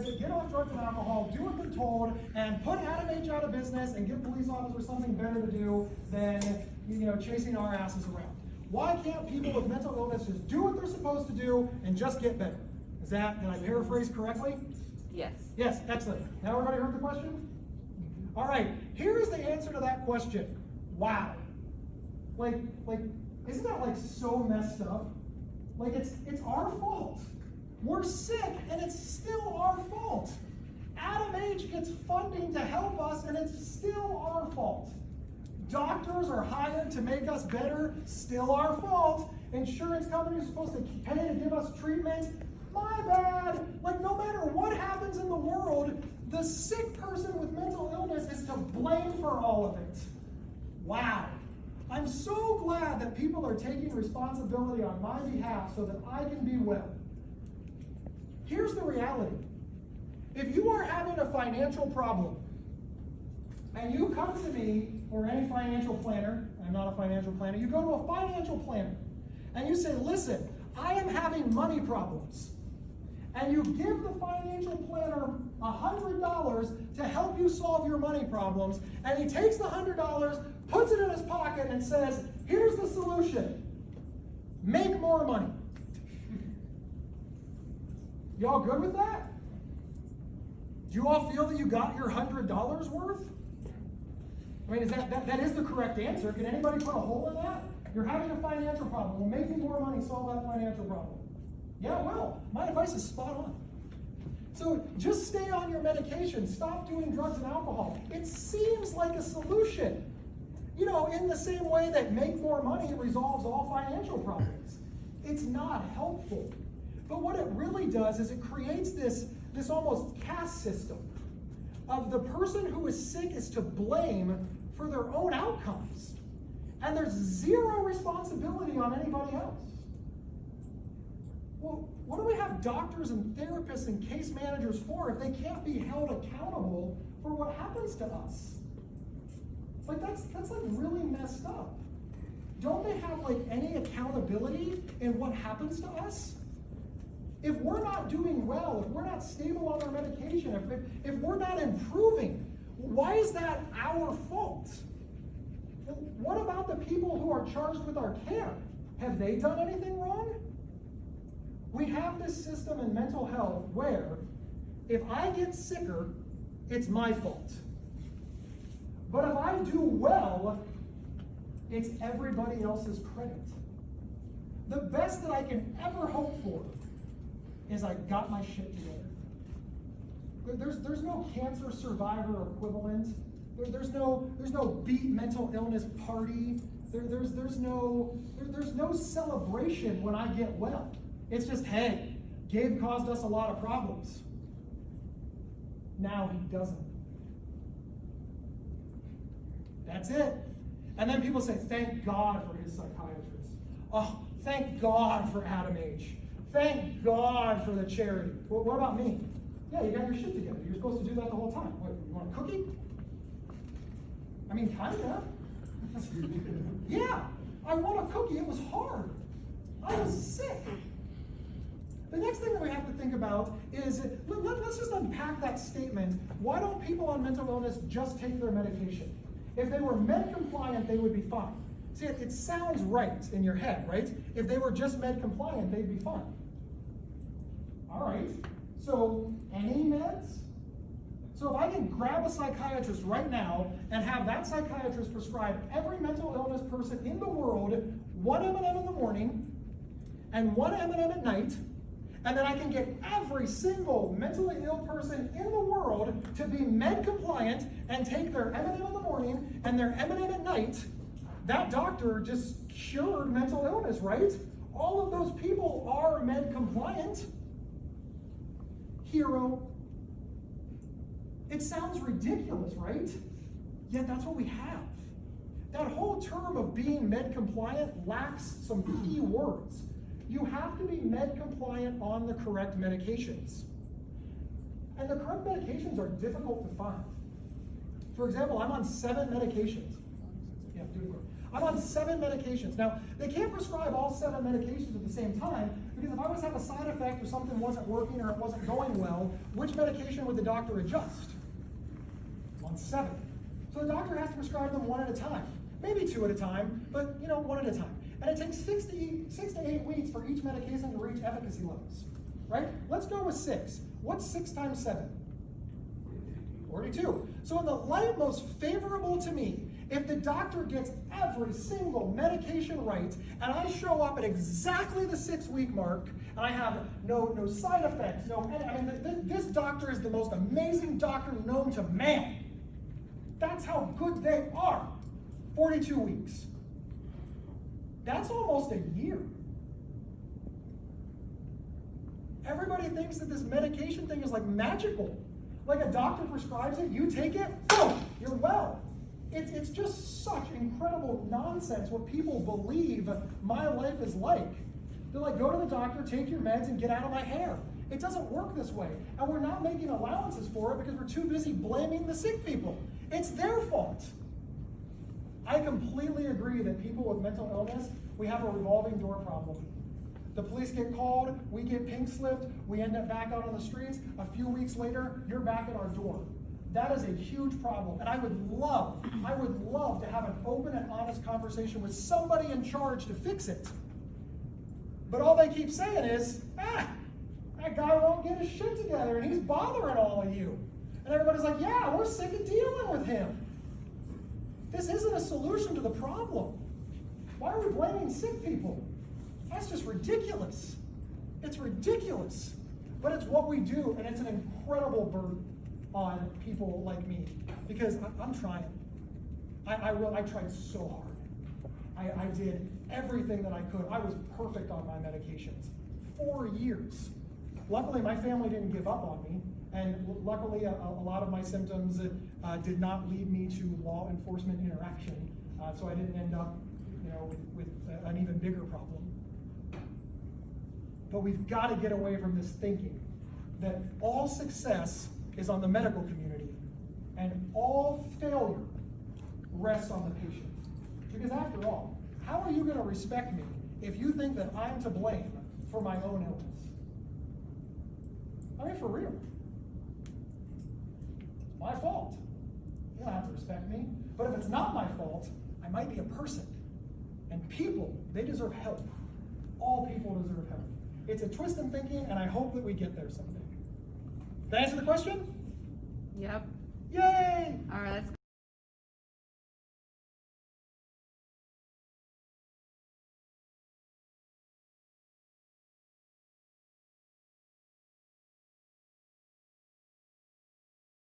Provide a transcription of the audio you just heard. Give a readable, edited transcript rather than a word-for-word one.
kids, get off drugs and alcohol, do what they're told, and put Adam H out of business and give police officers something better to do than chasing our asses around. Why can't people with mental illness just do what they're supposed to do and just get better? Did I paraphrase correctly? Yes. Yes, excellent. Now everybody heard the question? All right, here's the answer to that question. Wow. Like, isn't that like so messed up? Like it's our fault. We're sick and it's still our fault. Adam H gets funding to help us and it's still our fault. Doctors are hired to make us better, still our fault. Insurance companies are supposed to pay to give us treatment, my bad. Like no matter what happens in the world, the sick person with mental illness is to blame for all of it. Wow. I'm so glad that people are taking responsibility on my behalf so that I can be well. Here's the reality. If you are having a financial problem and you come to me or any financial planner, I'm not a financial planner, you go to a financial planner and you say, listen, I am having money problems. And you give the financial planner $100 to help you solve your money problems, and he takes the $100, puts it in his pocket, and says, here's the solution. Make more money. Y'all good with that? Do you all feel that you got your $100 worth? I mean, that is the correct answer. Can anybody put a hole in that? You're having a financial problem. Well, making more money solve that financial problem. Yeah, well, my advice is spot on. So just stay on your medication. Stop doing drugs and alcohol. It seems like a solution. In the same way that make more money resolves all financial problems. It's not helpful. But what it really does is it creates this almost caste system of the person who is sick is to blame for their own outcomes. And there's zero responsibility on anybody else. Well, what do we have doctors and therapists and case managers for if they can't be held accountable for what happens to us? Like that's like really messed up. Don't they have like any accountability in what happens to us? If we're not doing well, if we're not stable on our medication, if we're not improving, why is that our fault? What about the people who are charged with our care? Have they done anything wrong? We have this system in mental health where if I get sicker, it's my fault. But if I do well, it's everybody else's credit. The best that I can ever hope for is I got my shit together. There's no cancer survivor equivalent. There's no beat mental illness party. There's no celebration when I get well. It's just, hey, Gabe caused us a lot of problems. Now he doesn't. That's it. And then people say, thank God for his psychiatrist. Oh, thank God for Adam H. Thank God for the charity. Well, what about me? Yeah, you got your shit together. You're supposed to do that the whole time. What, you want a cookie? I mean, kinda. Yeah, I want a cookie. It was hard. I was sick. The next thing that we have to think about is, let's just unpack that statement. Why don't people on mental illness just take their medication? If they were med compliant, they would be fine. See, it sounds right in your head, right? If they were just med compliant, they'd be fine. All right, so any meds? So if I can grab a psychiatrist right now and have that psychiatrist prescribe every mental illness person in the world 1 M&M in the morning and 1 M&M at night, and then I can get every single mentally ill person in the world to be med compliant and take their M&M in the morning and their M&M at night, that doctor just cured mental illness, right? All of those people are med compliant. Hero. It sounds ridiculous, right? Yet that's what we have. That whole term of being med compliant lacks some key words. You have to be med compliant on the correct medications. And the correct medications are difficult to find. For example, I'm on 7 medications. Yeah, do it quick. I'm on 7 medications. Now, they can't prescribe all 7 medications at the same time Because if I was to have a side effect or something wasn't working or it wasn't going well, which medication would the doctor adjust? On 7. So the doctor has to prescribe them one at a time. Maybe 2 at a time, but one at a time. And it takes 6 to 8 weeks for each medication to reach efficacy levels, right? Let's go with 6. What's 6 times 7? 42. So in the light most favorable to me, if the doctor gets every single medication right, and I show up at exactly the 6-week mark, and I have no side effects, this doctor is the most amazing doctor known to man. That's how good they are. 42 weeks. That's almost a year. Everybody thinks that this medication thing is like magical. Like a doctor prescribes it, you take it, boom, you're well. It's just such incredible nonsense what people believe my life is like. They're like, go to the doctor, take your meds, and get out of my hair. It doesn't work this way. And we're not making allowances for it because we're too busy blaming the sick people. It's their fault. I completely agree that people with mental illness, we have a revolving door problem. The police get called, we get pink slipped, we end up back out on the streets. A few weeks later, you're back at our door. That is a huge problem, and I would love to have an open and honest conversation with somebody in charge to fix it. But all they keep saying is, that guy won't get his shit together, and he's bothering all of you. And everybody's like, yeah, we're sick of dealing with him. This isn't a solution to the problem. Why are we blaming sick people? That's just ridiculous. It's ridiculous. But it's what we do, and it's an incredible burden on people like me, because I'm trying. I tried so hard. I did everything that I could. I was perfect on my medications. 4 years. Luckily, my family didn't give up on me, and luckily, a lot of my symptoms did not lead me to law enforcement interaction, so I didn't end up, with an even bigger problem. But we've got to get away from this thinking that all success is on the medical community, and all failure rests on the patient. Because after all, how are you going to respect me if you think that I'm to blame for my own illness? I mean, for real. It's my fault. You don't have to respect me. But if it's not my fault, I might be a person. And people, they deserve help. All people deserve help. It's a twist in thinking, and I hope that we get there someday. Did I answer the question? Yep. Yay! All right, let's